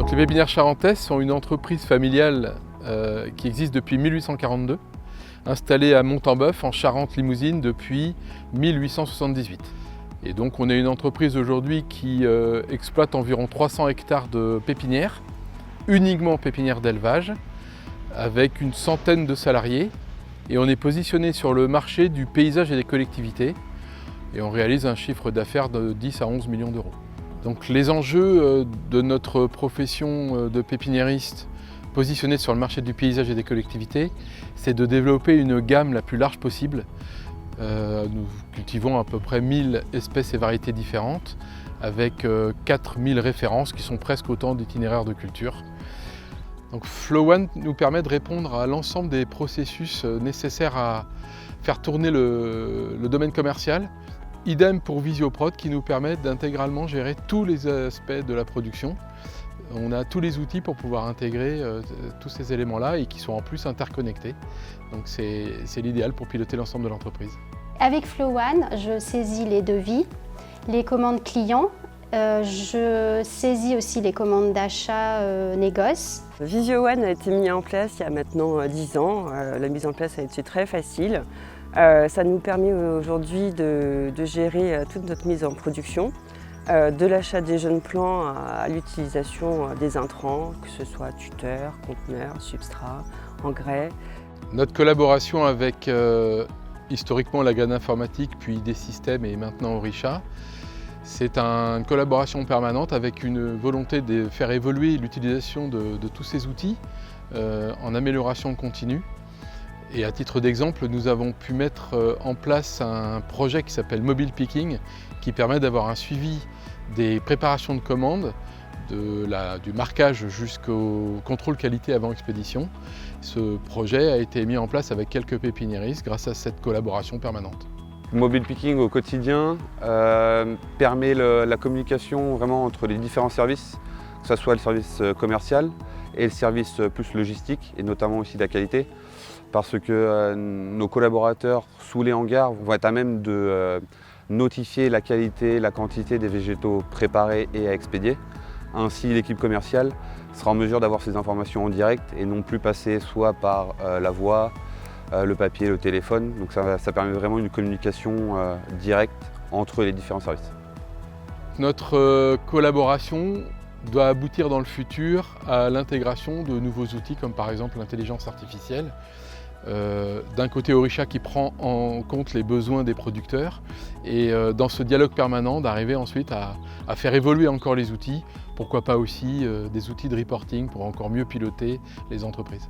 Donc les pépinières charentaises sont une entreprise familiale qui existe depuis 1842, installée à Montembeuf en Charente-Limousine depuis 1878. Et donc on est une entreprise aujourd'hui qui exploite environ 300 hectares de pépinières, uniquement pépinières d'élevage, avec une centaine de salariés. Et on est positionné sur le marché du paysage et des collectivités. Et on réalise un chiffre d'affaires de 10 à 11 millions d'euros. Donc les enjeux de notre profession de pépiniériste positionnée sur le marché du paysage et des collectivités, c'est de développer une gamme la plus large possible. Nous cultivons à peu près 1000 espèces et variétés différentes avec 4000 références qui sont presque autant d'itinéraires de culture. Donc Flow One nous permet de répondre à l'ensemble des processus nécessaires à faire tourner le domaine commercial. Idem pour Visioprod qui nous permet d'intégralement gérer tous les aspects de la production. On a tous les outils pour pouvoir intégrer tous ces éléments-là et qui sont en plus interconnectés. Donc c'est l'idéal pour piloter l'ensemble de l'entreprise. Avec Flow One, je saisis les devis, les commandes clients, je saisis aussi les commandes d'achat négoce. Visio One a été mis en place il y a maintenant 10 ans. La mise en place a été très facile. Ça nous permet aujourd'hui de gérer toute notre mise en production, de l'achat des jeunes plants à l'utilisation des intrants, que ce soit tuteurs, conteneurs, substrats, engrais. Notre collaboration avec historiquement la GAN Informatique, puis des systèmes et maintenant Orisha, c'est une collaboration permanente avec une volonté de faire évoluer l'utilisation de tous ces outils en amélioration continue. Et à titre d'exemple, nous avons pu mettre en place un projet qui s'appelle Mobile Picking, qui permet d'avoir un suivi des préparations de commandes, du marquage jusqu'au contrôle qualité avant expédition. Ce projet a été mis en place avec quelques pépiniéristes grâce à cette collaboration permanente. Mobile Picking au quotidien permet la communication vraiment entre les différents services, que ce soit le service commercial et le service plus logistique, et notamment aussi de la qualité. Parce que nos collaborateurs sous les hangars vont être à même de notifier la qualité, la quantité des végétaux préparés et à expédier. Ainsi, l'équipe commerciale sera en mesure d'avoir ces informations en direct et non plus passer soit par la voix, le papier, le téléphone. Donc ça permet vraiment une communication directe entre les différents services. Notre collaboration doit aboutir dans le futur à l'intégration de nouveaux outils comme par exemple l'intelligence artificielle. D'un côté Orisha qui prend en compte les besoins des producteurs et dans ce dialogue permanent d'arriver ensuite à faire évoluer encore les outils, pourquoi pas aussi des outils de reporting pour encore mieux piloter les entreprises.